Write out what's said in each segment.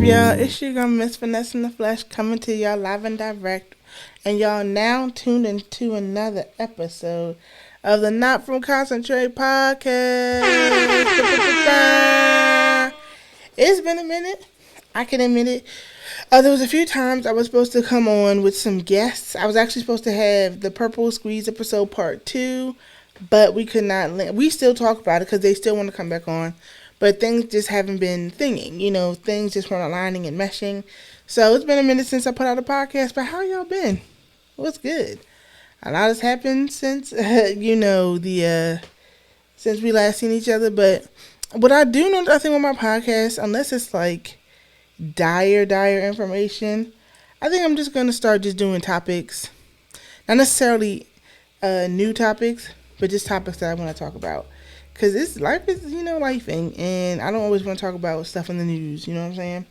Y'all, it's your girl Miss Finesse in the Flesh coming to y'all live and direct, and y'all now tuned into another episode of the Not From Concentrate podcast. It's been a minute, I can admit it. There was a few times I was supposed to come on with some guests. I was actually supposed to have the Purple Squeeze episode part 2, but we could not. We still talk about it because they still want to come back on. But things just haven't been thinging, things just weren't aligning and meshing. So it's been a minute since I put out a podcast, but how y'all been? What's good? A lot has happened since, since we last seen each other. But what I do know, I think with my podcast, unless it's like dire information, I think I'm just going to start just doing topics. Not necessarily new topics, but just topics that I want to talk about. Because life is, lifing, and I don't always want to talk about stuff in the news, you know what I'm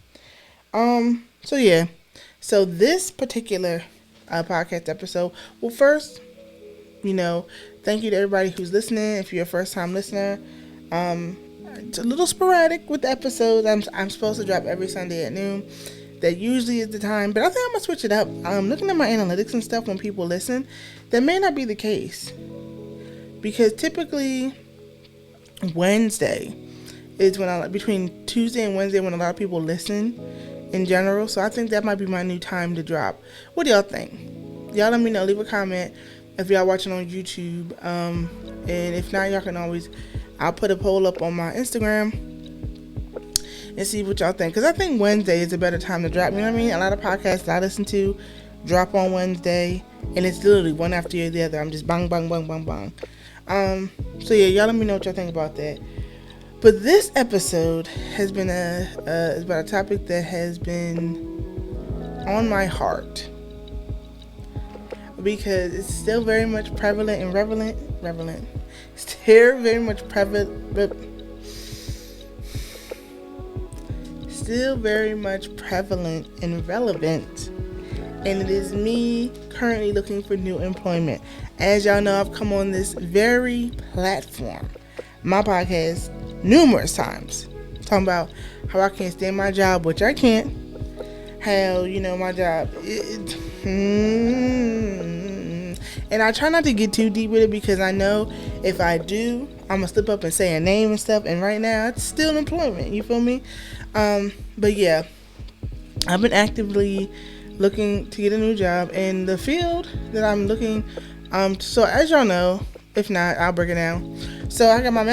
saying? So yeah. So this particular podcast episode, well, first, thank you to everybody who's listening. If you're a first-time listener, it's a little sporadic with the episodes. I'm supposed to drop every Sunday at noon. That usually is the time, but I think I'm going to switch it up. Looking at my analytics and stuff when people listen, that may not be the case. Because typically Wednesday is when between Tuesday and Wednesday when a lot of people listen in general. So I think that might be my new time to drop. What do y'all think? Y'all let me know. Leave a comment if y'all watching on YouTube. And if not, y'all can always, I'll put a poll up on my Instagram and see what y'all think. Because I think Wednesday is a better time to drop. You know what I mean? A lot of podcasts I listen to drop on Wednesday, and it's literally one after the other. I'm just bang, bang, bang, bang, bang. So yeah, y'all let me know what y'all think about that. But this episode has been is about a topic that has been on my heart because it's still very much prevalent and relevant. Still very much prevalent. Still very much prevalent and relevant. And it is me currently looking for new employment. As y'all know, I've come on this very platform, my podcast, numerous times, talking about how I can't stand my job, which I can't. How, my job, and I try not to get too deep with it because I know if I do, I'm going to slip up and say a name and stuff. And right now, it's still employment. You feel me? But yeah, I've been actively looking to get a new job, and the field that I'm looking, so as y'all know, if not, I'll break it down. So I got my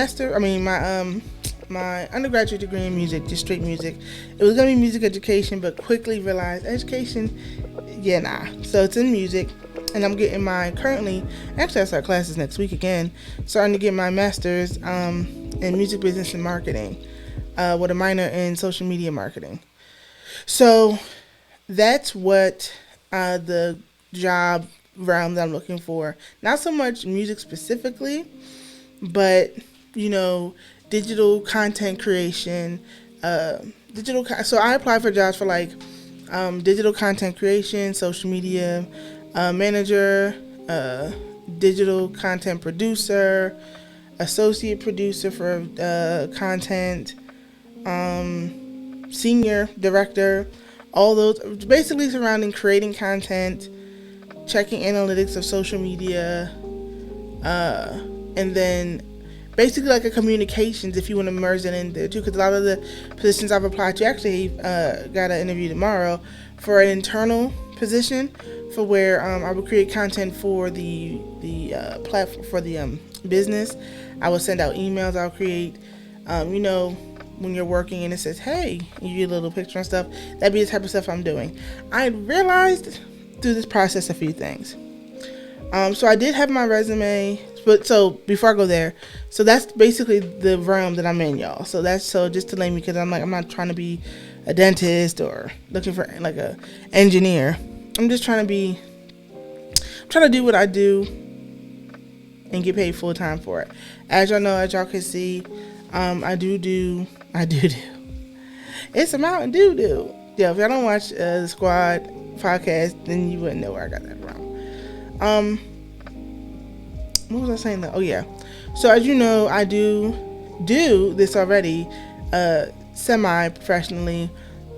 my undergraduate degree in music, just straight music. It was gonna be music education, but quickly realized education, so it's in music, and I'm getting actually I start classes next week again, starting to get my master's in music business and marketing, with a minor in social media marketing. So that's what the job realm that I'm looking for. Not so much music specifically, but digital content creation. So I applied for jobs for digital content creation, social media manager, digital content producer, associate producer for content, senior director. All those basically surrounding creating content, checking analytics of social media, and then basically like a communications, if you want to merge it in there too, because a lot of the positions I've applied to, actually got an interview tomorrow for an internal position for where I would create content for the platform, for the business. I would send out emails. I'll create, when you're working and it says, hey, you get a little picture and stuff, that'd be the type of stuff I'm doing. I realized through this process a few things. So I did have my resume, but so before I go there, so that's basically the realm that I'm in, y'all. So just to name me, because I'm not trying to be a dentist or looking for like a engineer. I'm just trying to do what I do and get paid full time for it. As y'all know, as y'all can see, I do. It's a Mountain Dew. Yeah, if y'all don't watch the Squad podcast, then you wouldn't know where I got that from. What was I saying though? Oh yeah. So as you know, I do this already, semi-professionally.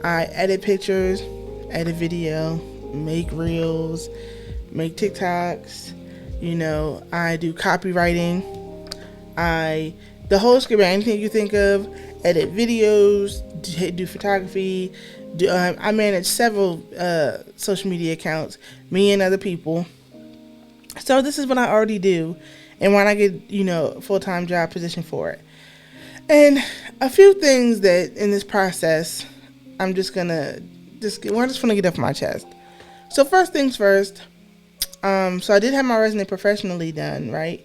I edit pictures, edit video, make reels, make TikToks. I do copywriting. The whole script, anything you think of, edit videos, do photography. I manage several social media accounts, me and other people. So this is what I already do, and why not get a full-time job position for it. And a few things that in this process, I'm just gonna get off my chest. So first things first. So I did have my resume professionally done, right?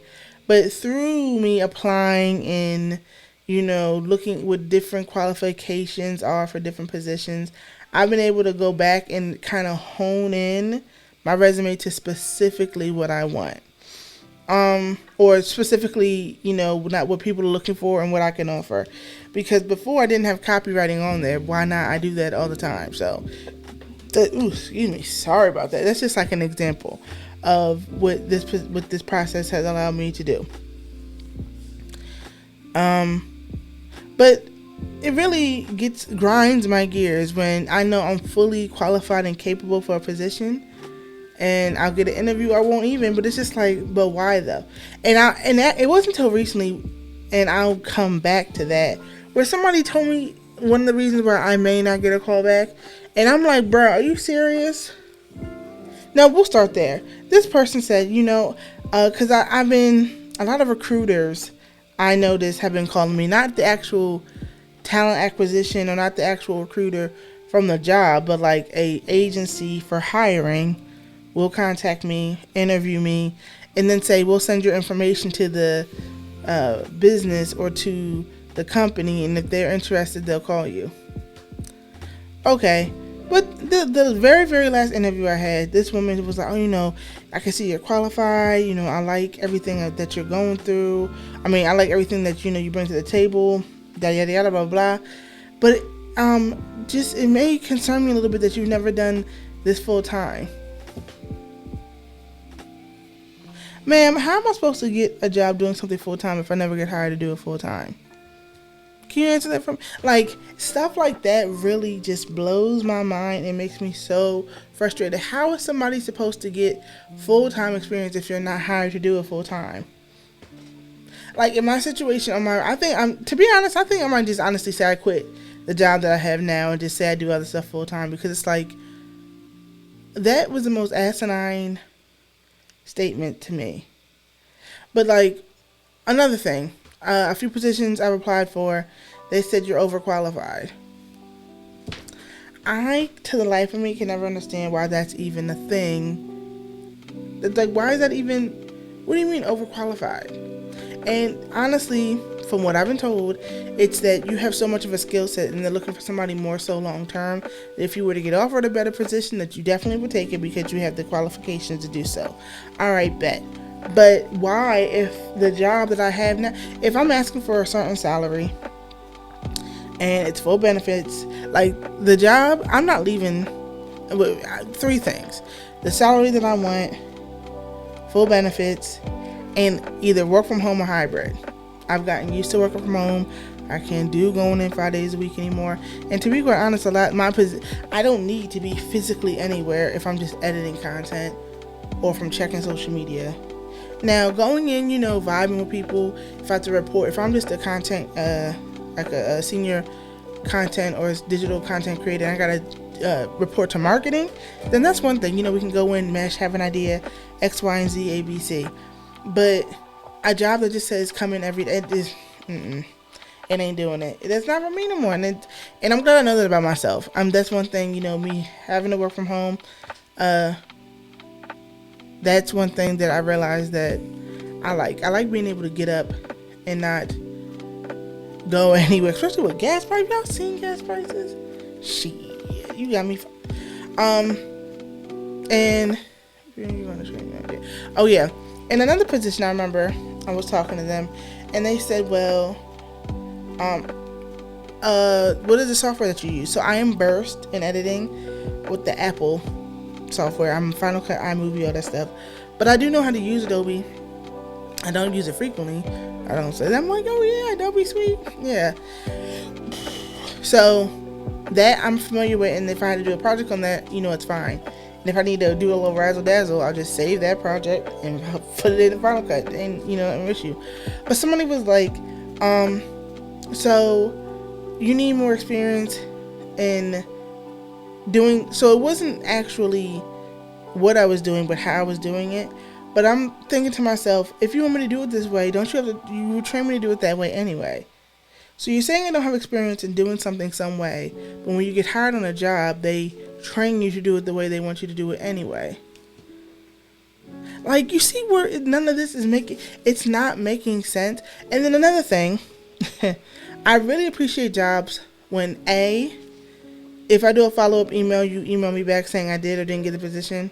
But through me applying and looking what different qualifications are for different positions, I've been able to go back and kind of hone in my resume to specifically what I want. Or specifically, not what people are looking for and what I can offer. Because before I didn't have copywriting on there. Why not? I do that all the time. So, excuse me. Sorry about that. That's just like an example of what this process has allowed me to do. But it really grinds my gears when I know I'm fully qualified and capable for a position, and I'll get an interview, I won't even, but it's just like, but why though? And it wasn't until recently, and I'll come back to that, where somebody told me one of the reasons why I may not get a call back, and I'm like, bro, are you serious? No, we'll start there. This person said, because I've been, a lot of recruiters I noticed have been calling me, not the actual talent acquisition or not the actual recruiter from the job, but like a agency for hiring will contact me, interview me, and then say, we'll send your information to the business or to the company, and if they're interested, they'll call you. Okay. But the very, very last interview I had, this woman was like, I can see you're qualified. I like everything that you're going through. I mean, I like everything that, you bring to the table, yada, yada, yada, blah, blah. But it may concern me a little bit that you've never done this full time. Ma'am, how am I supposed to get a job doing something full time if I never get hired to do it full time? Can you answer that for me? Like, stuff like that really just blows my mind and makes me so frustrated. How is somebody supposed to get full-time experience if you're not hired to do it full-time? Like, in my situation, to be honest, I think I might just honestly say I quit the job that I have now and just say I do other stuff full-time, because it's like, that was the most asinine statement to me. But, like, another thing. A few positions I've applied for, they said you're overqualified. I, to the life of me, can never understand why that's even a thing. It's like, why is that even, what do you mean overqualified? And honestly, from what I've been told, it's that you have so much of a skill set and they're looking for somebody more so long term. If you were to get offered a better position, that you definitely would take it because you have the qualifications to do so. All right, bet. But why, if the job that I have now, if I'm asking for a certain salary and it's full benefits, like the job, I'm not leaving. Three things: the salary that I want, full benefits, and either work from home or hybrid. I've gotten used to working from home. I can't do going in 5 days a week anymore. And to be quite honest, I don't need to be physically anywhere if I'm just editing content or from checking social media. Now, going in, vibing with people, if I have to report, if I'm just a content, like a senior content or digital content creator, and I got to report to marketing, then that's one thing. We can go in, mesh, have an idea, X, Y, and Z, A, B, C. But a job that just says come in every day, it ain't doing it. That's not for me no more. And I'm glad I know that about myself. That's one thing, me having to work from home, that's one thing that I realized that I like. I like being able to get up and not go anywhere, especially with gas prices. Y'all seen gas prices? Shit, you got me. And oh yeah, in another position, I remember I was talking to them, and they said, "Well, what is the software that you use?" So I am versed in editing with the Apple software. I'm Final Cut, iMovie, all that stuff. But I do know how to use Adobe. I don't use it frequently. I'm like, oh yeah, Adobe sweet. Yeah. So that I'm familiar with, and if I had to do a project on that, it's fine. And if I need to do a little razzle dazzle, I'll just save that project and put it in Final Cut, and no issue. But somebody was like, so you need more experience in doing. So it wasn't actually what I was doing, but how I was doing it. But I'm thinking to myself, if you want me to do it this way, don't you have to? You train me to do it that way anyway. So you're saying I don't have experience in doing something some way, but when you get hired on a job, they train you to do it the way they want you to do it anyway. Like, you see where none of this is it's not making sense. And then another thing, I really appreciate jobs when if I do a follow-up email, you email me back saying I did or didn't get the position,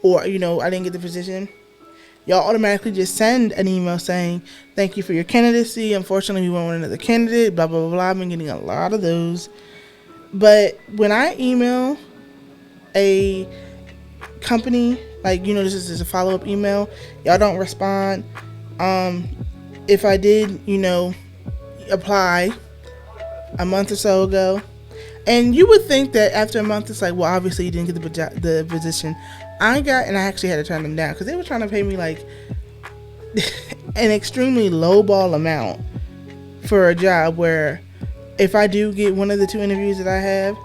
or, I didn't get the position. Y'all automatically just send an email saying, thank you for your candidacy. Unfortunately, we went with another candidate, blah, blah, blah, blah. I've been getting a lot of those. But when I email a company, like, this is a follow-up email, y'all don't respond. If I did, apply a month or so ago, and you would think that after a month, it's like, well, obviously you didn't get the position. I actually had to turn them down because they were trying to pay me like an extremely lowball amount for a job where if I do get one of the 2 interviews that I have,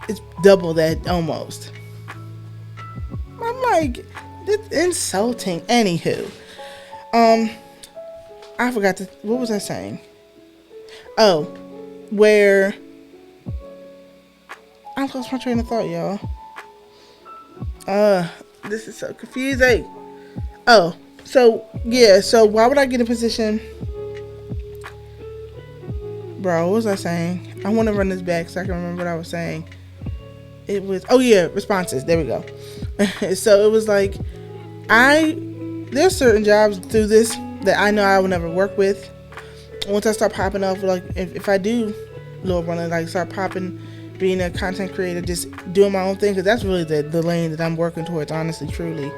it's double that almost. I'm like, it's insulting. Anywho, I forgot what was I saying? Oh, where I lost my train of thought, y'all. This is so confusing. Oh, so why would I get a position? Bro, what was I saying? I want to run this back so I can remember what I was saying. It was, responses. There we go. So it was like, there's certain jobs through this that I know I will never work with. Once I start popping up, like, if I do, Lord willing, like, start popping, being a content creator, just doing my own thing, because that's really the lane that I'm working towards, honestly, truly.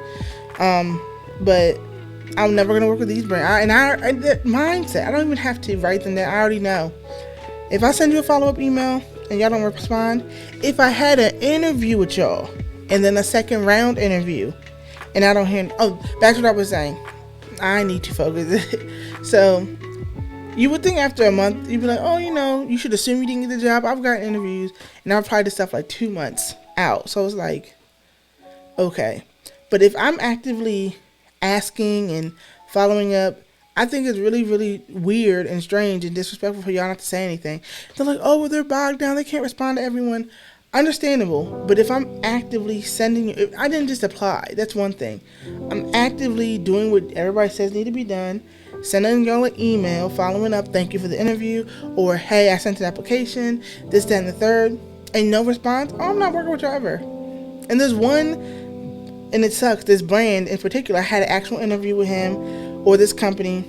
But I'm never gonna work with these brands. And that mindset, I don't even have to write them down. I already know. If I send you a follow-up email and y'all don't respond, if I had an interview with y'all and then a second round interview and I don't hear, that's what I was saying. I need to focus. So you would think after a month, you'd be like, you should assume you didn't get the job. I've got interviews, and I've tried this stuff like 2 months out. So it's like, okay. But if I'm actively asking and following up, I think it's really, really weird and strange and disrespectful for y'all not to say anything. They're like, they're bogged down. They can't respond to everyone. Understandable. But if I'm actively sending you, I didn't just apply. That's one thing. I'm actively doing what everybody says need to be done. Sending y'all an email, following up, thank you for the interview, or hey, I sent an application, this, that, and the third, and no response, I'm not working with y'all ever. And there's one, and it sucks, this brand in particular, I had an actual interview with him, or this company,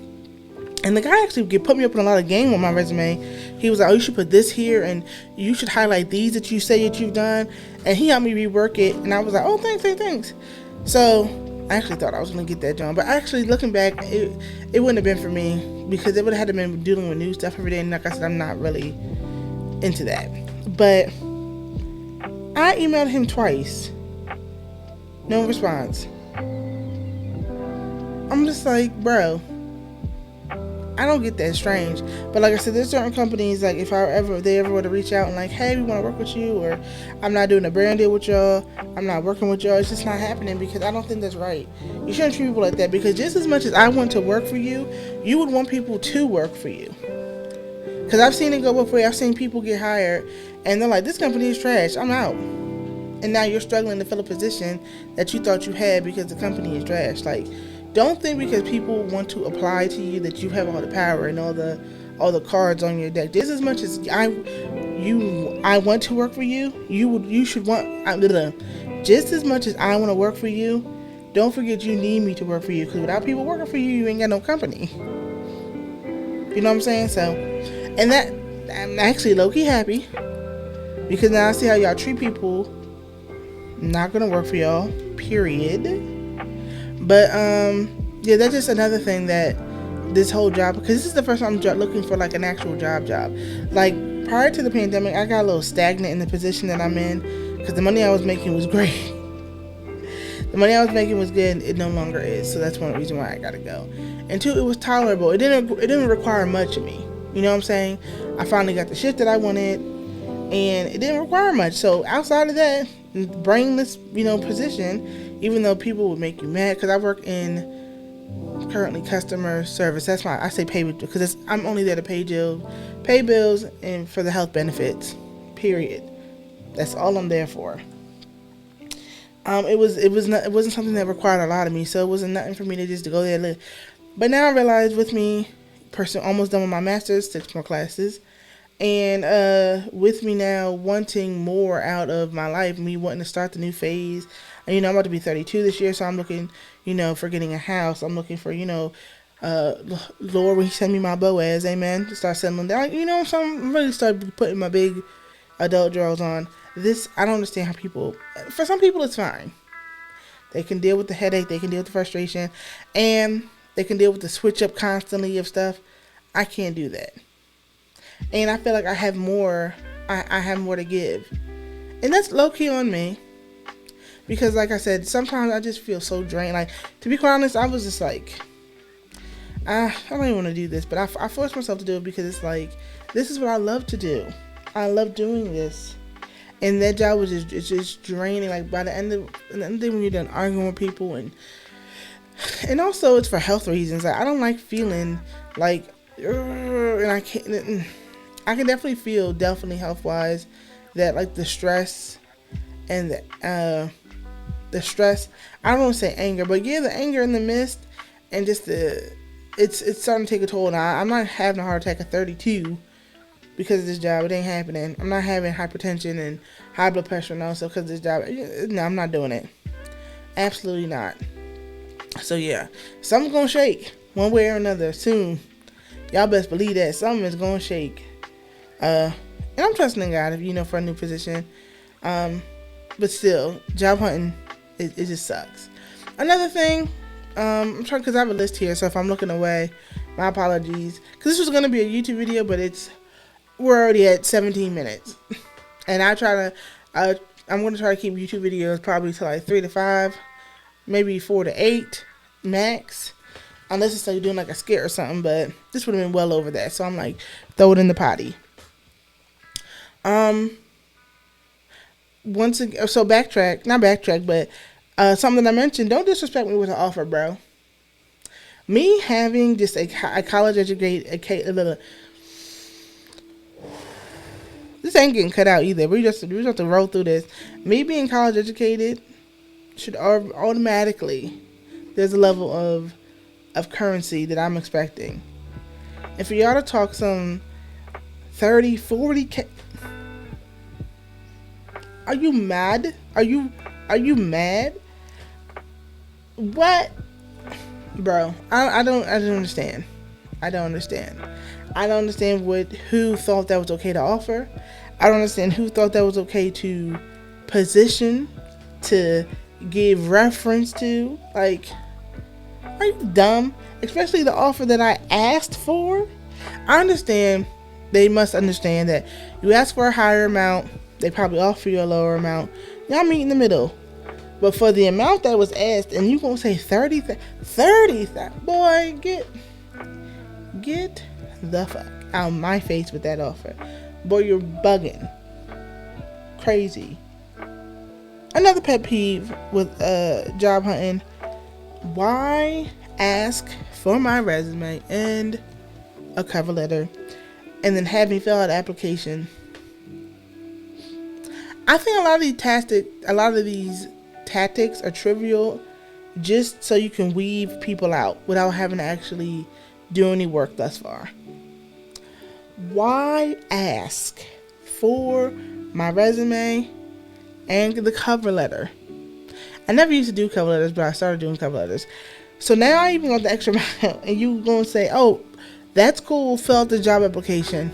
and the guy actually put me up in a lot of game on my resume. He was like, you should put this here, and you should highlight these that you say that you've done, and he helped me rework it, and I was like, thanks. So I actually thought I was going to get that job, but actually looking back, it wouldn't have been for me because it would have had to been dealing with new stuff every day, and like I said, I'm not really into that. But I emailed him twice, no response. I'm just like, bro, I don't get that. Strange. But like I said, there's certain companies, like if they ever were to reach out and like, hey, we want to work with you, or I'm not doing a brand deal with y'all, I'm not working with y'all, it's just not happening, because I don't think that's right. You shouldn't treat people like that, because just as much as I want to work for you, you would want people to work for you. Because I've seen it go both ways. I've seen people get hired and they're like, this company is trash, I'm out. And now you're struggling to fill a position that you thought you had because the company is trash. Like, don't think because people want to apply to you that you have all the power and all the cards on your deck. Just as much as I want to work for you, you should want. Just as much as I want to work for you, don't forget you need me to work for you. Because without people working for you, you ain't got no company. You know what I'm saying? So, and that I'm actually low-key happy, because now I see how y'all treat people. Not gonna work for y'all. Period. But, yeah, that's just another thing that this whole job, because this is the first time I'm looking for, like, an actual job. Like, prior to the pandemic, I got a little stagnant in the position that I'm in because the money I was making was great. The money I was making was good. It no longer is. So that's one reason why I gotta go. And two, it was tolerable. It didn't require much of me. You know what I'm saying? I finally got the shift that I wanted, and it didn't require much. So outside of that, brainless, position, even though people would make you mad, because I work in currently customer service. That's why I say pay, because I'm only there to pay bills and for the health benefits. Period. That's all I'm there for. It wasn't something that required a lot of me, so it wasn't nothing for me to go there and live. But now I realize with me, almost done with my master's, 6 more classes, and with me now wanting more out of my life, me wanting to start the new phase. And, I'm about to be 32 this year, so I'm looking, for getting a house. I'm looking for, Lord, when He send me my Boaz, amen, to start settling down. So I'm really start putting my big adult drawers on. I don't understand how for some people it's fine. They can deal with the headache, they can deal with the frustration, and they can deal with the switch up constantly of stuff. I can't do that. And I feel like I have more to give. And that's low key on me. Because like I said, sometimes I just feel so drained. Like, to be quite honest, I was just like, I don't even want to do this, but I forced myself to do it because it's like, this is what I love to do. I love doing this. And that job was just draining. Like, by the end of when you're done arguing with people, and also it's for health reasons. Like, I don't like feeling like, and I can definitely feel health wise that, like, the stress and the stress, I don't want to say anger, but yeah, the anger in the midst, and just it's starting to take a toll. Now, I'm not having a heart attack at 32 because of this job. It ain't happening. I'm not having hypertension and high blood pressure and all stuff because of this job. No, I'm not doing it. Absolutely not. So yeah, something's gonna shake one way or another soon. Y'all best believe that something is gonna shake. And I'm trusting in God, for a new position. But still, job hunting, it just sucks. Another thing, I'm trying, because I have a list here, so if I'm looking away, my apologies. Because this was going to be a YouTube video, but we're already at 17 minutes. And I'm going to try to keep YouTube videos probably to like 3 to 5, maybe 4 to 8 max. Unless it's like doing like a skit or something, but this would have been well over that. So I'm like, throw it in the potty. Once again, so not backtrack, but something that I mentioned, don't disrespect me with an offer, bro. Me having just a college educated, this ain't getting cut out either. We just have to roll through this. Me being college educated should automatically, there's a level of currency that I'm expecting. And for y'all to talk some 30, 40K, are you mad? Are you mad? What? Bro, I don't understand. I don't understand. I don't understand who thought that was okay to offer. I don't understand who thought that was okay to position, to give reference to. Like, are you dumb? Especially the offer that I asked for. I understand. They must understand that you ask for a higher amount, they probably offer you a lower amount. Y'all meet in the middle. But for the amount that was asked, and you gonna say 30,000, boy, get the fuck out of my face with that offer. Boy, you're bugging. Crazy. Another pet peeve with job hunting. Why ask for my resume and a cover letter and then have me fill out an application? I think a lot of these tactics are trivial just so you can weave people out without having to actually do any work thus far. Why ask for my resume and the cover letter? I never used to do cover letters, but I started doing cover letters. So now I even got the extra mile, and you gonna say, oh, that's cool, fill out the job application.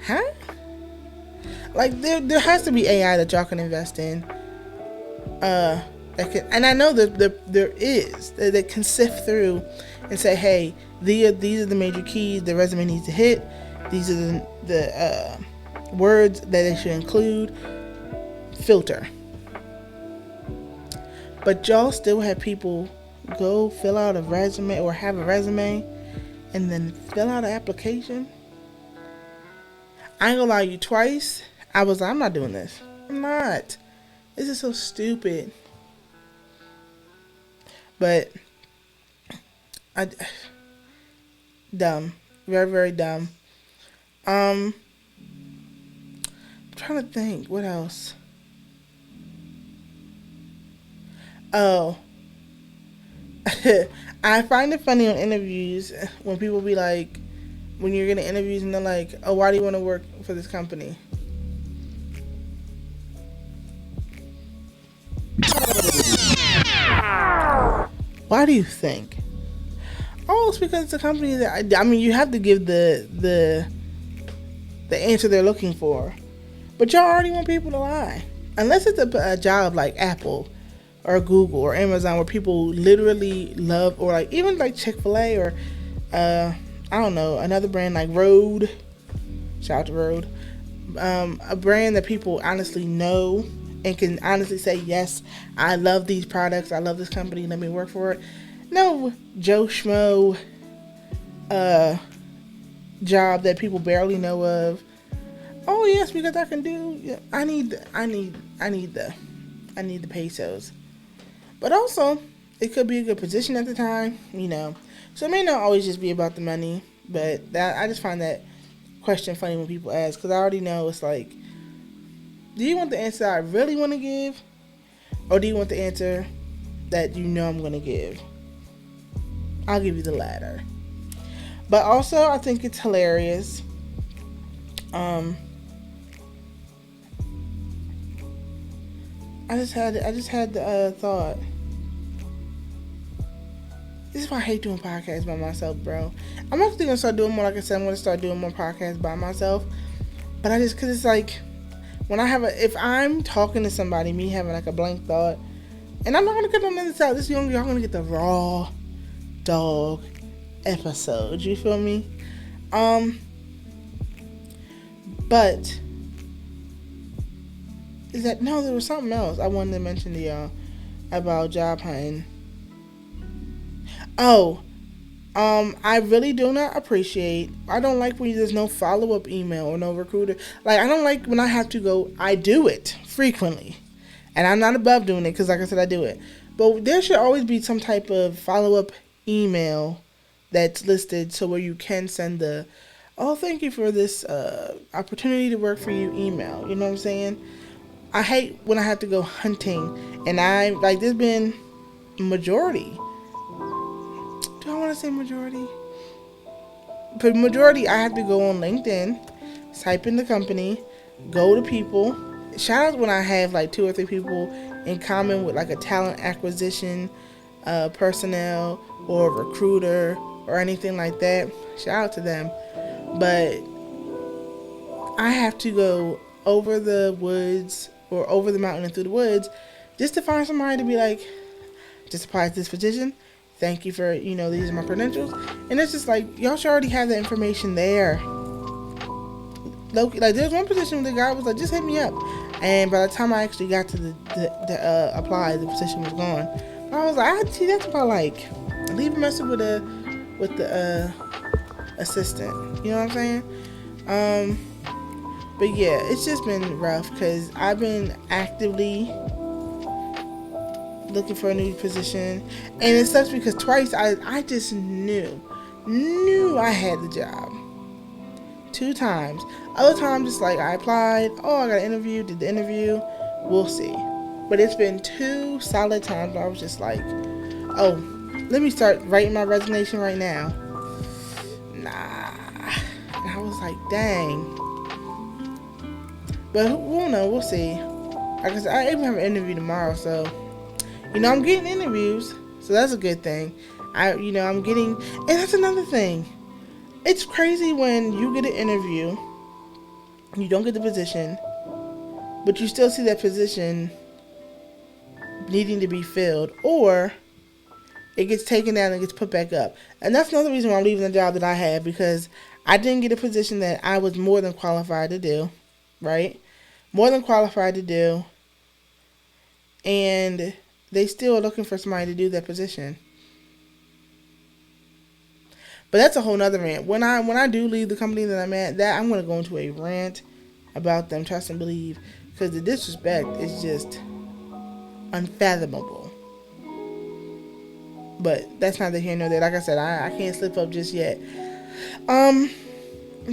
Huh? Like, there has to be AI that y'all can invest in. And I know that there is that can sift through and say, hey, these are the major keys the resume needs to hit. These are the words that they should include. Filter. But y'all still have people go fill out a resume or have a resume and then fill out an application. I ain't gonna lie, you twice. I was like, I'm not doing this. I'm not. This is so stupid. But dumb. Very, very dumb. I'm trying to think. What else? Oh. I find it funny on interviews when people be like, when you're getting interviews and they're like, oh, why do you want to work for this company? Why do you think? Oh, it's because it's a company that, I mean, you have to give the answer they're looking for. But y'all already want people to lie. Unless it's a job like Apple or Google or Amazon where people literally love, or like even like Chick-fil-A or I don't know, another brand like Rode. Shout out to Rode. A brand that people honestly know and can honestly say, yes, I love these products. I love this company. Let me work for it. No Joe Schmo job that people barely know of. Oh yes, because I can do. Yeah, I need the pesos. But also, it could be a good position at the time, you know. So it may not always just be about the money, but that I just find that question funny when people ask, because I already know it's like, do you want the answer I really want to give, or do you want the answer that you know I'm going to give? I'll give you the latter. But also, I think it's hilarious. I just had the thought. This is why I hate doing podcasts by myself, bro. I'm actually gonna start doing more. Like I said, I'm gonna start doing more podcasts by myself. But cause it's like, when I if I'm talking to somebody, me having like a blank thought, and I'm not gonna get on the other side. Y'all gonna get the raw dog episode. You feel me? But there was something else I wanted to mention to y'all about job hunting. Oh, I really do not appreciate, I don't like when there's no follow-up email or no recruiter. Like, I don't like when I have to go, I do it frequently. And I'm not above doing it because, like I said, I do it. But there should always be some type of follow-up email that's listed so where you can send the, oh, thank you for this opportunity to work for you email. You know what I'm saying? I hate when I have to go hunting. And there's been majority. Do I want to say majority? But majority, I have to go on LinkedIn, type in the company, go to people. Shout out when I have like 2 or 3 people in common with like a talent acquisition personnel or recruiter or anything like that. Shout out to them. But I have to go over the woods or over the mountain and through the woods just to find somebody to be like, just apply to this position. Thank you for, these are my credentials. And it's just like, y'all should already have that information there. Like, there's one position where the guy was like, just hit me up. And by the time I actually got to the apply, the position was gone. But I was like, see, that's about like, leave a message with the assistant. You know what I'm saying? But yeah, it's just been rough because I've been actively looking for a new position, and it sucks because twice I just knew I had the job. 2 times. Other times it's like I applied, I got an interview, did the interview, we'll see. But it's been 2 solid times where I was just like, oh, let me start writing my resignation right now. Nah. And I was like, dang. But we'll know, we'll see. Like I said, I even have an interview tomorrow, so I'm getting interviews, so that's a good thing. I'm getting, and that's another thing. It's crazy when you get an interview, you don't get the position, but you still see that position needing to be filled, or it gets taken down and gets put back up. And that's another reason why I'm leaving the job that I have, because I didn't get a position that I was more than qualified to do, right? More than qualified to do, and they still are looking for somebody to do that position. But that's a whole nother rant. When I do leave the company that I'm at, that I'm gonna go into a rant about them. Trust and believe, because the disrespect is just unfathomable. But that's neither here nor there. Like I said, I can't slip up just yet. I'm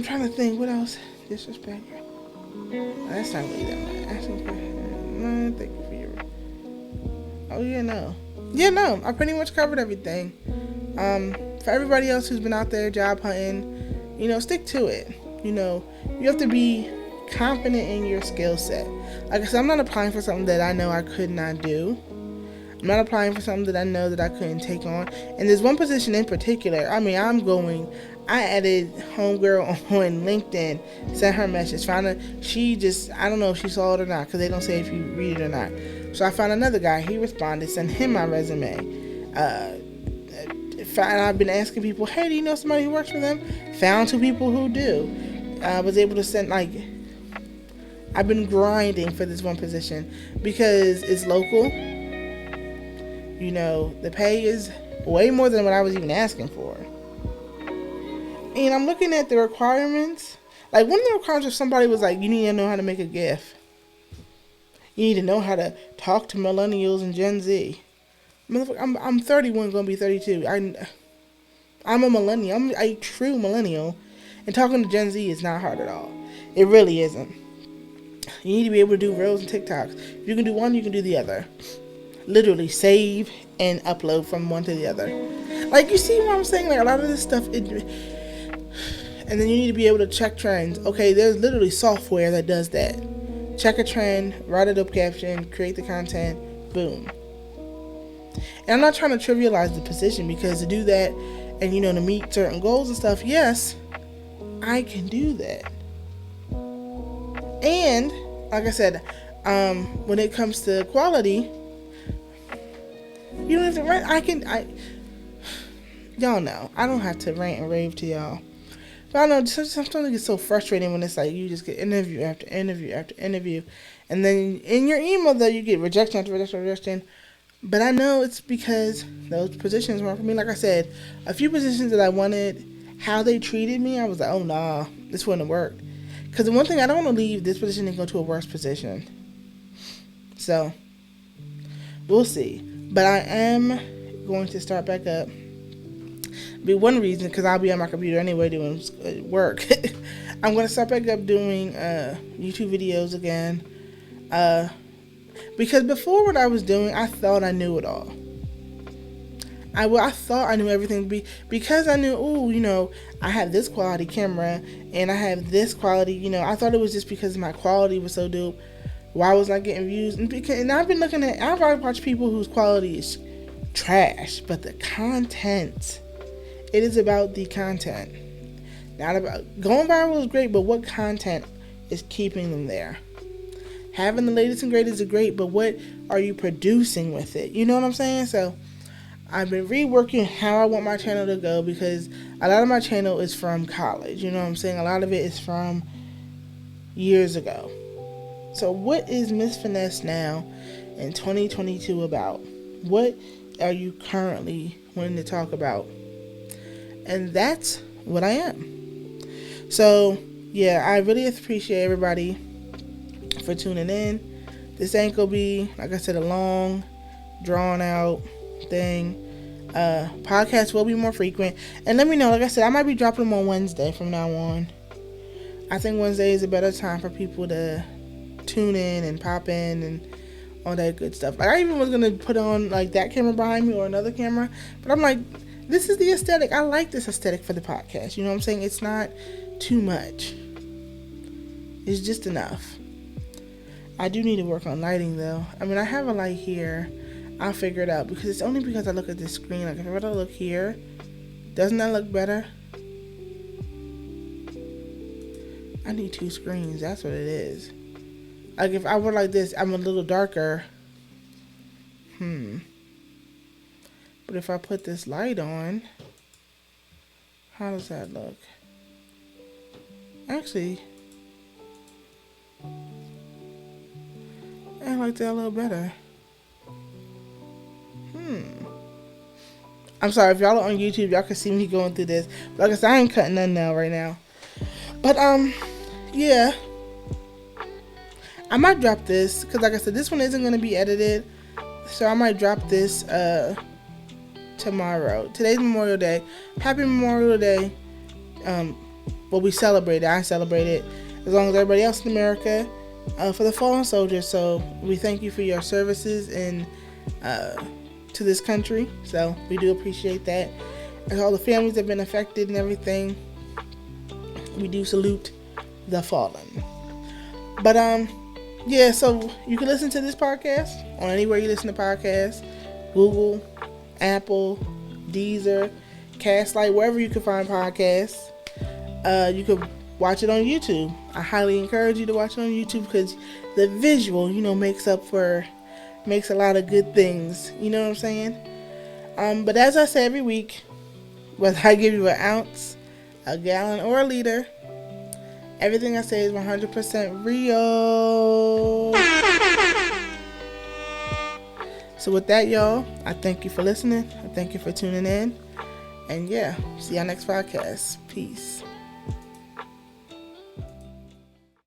trying to think what else. Disrespect. That's not really that much. Asking for no, thank you for your. Oh yeah, no. Yeah, no. I pretty much covered everything. For everybody else who's been out there job hunting, stick to it. You have to be confident in your skill set. Like I said, I'm not applying for something that I know I could not do. I'm not applying for something that I know that I couldn't take on. And there's one position in particular. I added Homegirl on LinkedIn, sent her a message, found her. I don't know if she saw it or not, because they don't say if you read it or not. So I found another guy. He responded, sent him my resume. And I've been asking people, hey, do you know somebody who works for them? Found 2 people who do. I was able to send, I've been grinding for this one position because it's local. The pay is way more than what I was even asking for. And I'm looking at the requirements. Like, one of the requirements of somebody was like, you need to know how to make a GIF. You need to know how to talk to millennials and Gen Z. I'm 31, going to be 32. I'm a millennial. I'm a true millennial. And talking to Gen Z is not hard at all. It really isn't. You need to be able to do Reels and TikToks. If you can do one, you can do the other. Literally save and upload from one to the other. Like, you see what I'm saying? Like, a lot of this stuff, and then you need to be able to check trends. Okay, there's literally software that does that. Check a trend, write a dope caption, create the content, boom. And I'm not trying to trivialize the position, because to do that and, to meet certain goals and stuff, yes, I can do that. And, like I said, when it comes to quality, you don't have to rant. Y'all know, I don't have to rant and rave to y'all. But I know sometimes it gets so frustrating when it's like you just get interview after interview after interview. And then in your email, though, you get rejection after rejection. But I know it's because those positions weren't for me. Like I said, a few positions that I wanted, how they treated me, I was like, oh, nah, this wouldn't have worked. Because the one thing, I don't want to leave this position and go to a worse position. So, we'll see. But I am going to start back up. Be one reason, because I'll be on my computer anyway doing work. I'm going to start back up doing YouTube videos again. Because before, what I was doing, I thought I knew it all. I thought I knew everything because I knew, I have this quality camera and I have this quality, I thought it was just because my quality was so dope. Why was I getting views? And I've been I've already watched people whose quality is trash, but the content, it is about the content. Not about, going viral is great, but what content is keeping them there? Having the latest and greatest is great, but what are you producing with it? You know what I'm saying? So I've been reworking how I want my channel to go, because a lot of my channel is from college. You know what I'm saying? A lot of it is from years ago. So what is Miss Finesse now in 2022 about? What are you currently wanting to talk about? And that's what I am. So, yeah, I really appreciate everybody for tuning in. This ain't gonna be, like I said, a long, drawn out thing. Podcasts will be more frequent. And let me know, like I said, I might be dropping them on Wednesday from now on. I think Wednesday is a better time for people to tune in and pop in and all that good stuff. Like, I even was gonna put on like that camera behind me or another camera, but I'm like, this is the aesthetic. I like this aesthetic for the podcast. You know what I'm saying? It's not too much. It's just enough. I do need to work on lighting, though. I mean, I have a light here. I'll figure it out, because it's only because I look at this screen. Like, if I were to look here, doesn't that look better? I need 2 screens. That's what it is. Like, if I were like this, I'm a little darker. But if I put this light on, how does that look? Actually, I like that a little better. I'm sorry, if y'all are on YouTube, y'all can see me going through this. But like I said, I ain't cutting nothing out right now. But, yeah. I might drop this, because like I said, this one isn't going to be edited. So I might drop this, tomorrow. Today's Memorial Day. Happy Memorial Day. Well, we celebrate it. I celebrate it, as long as everybody else in America, for the fallen soldiers. So we thank you for your services and, to this country. So we do appreciate that, and all the families that have been affected and everything. We do salute the fallen. But yeah, so you can listen to this podcast on anywhere you listen to podcasts: Google, Apple, Deezer, Castlight, wherever you can find podcasts. You can watch it on YouTube. I highly encourage you to watch it on YouTube, because the visual, makes a lot of good things. You know what I'm saying? But as I say every week, whether I give you an ounce, a gallon, or a liter, everything I say is 100% real. So with that, y'all, I thank you for listening. I thank you for tuning in. And yeah, see y'all next podcast. Peace.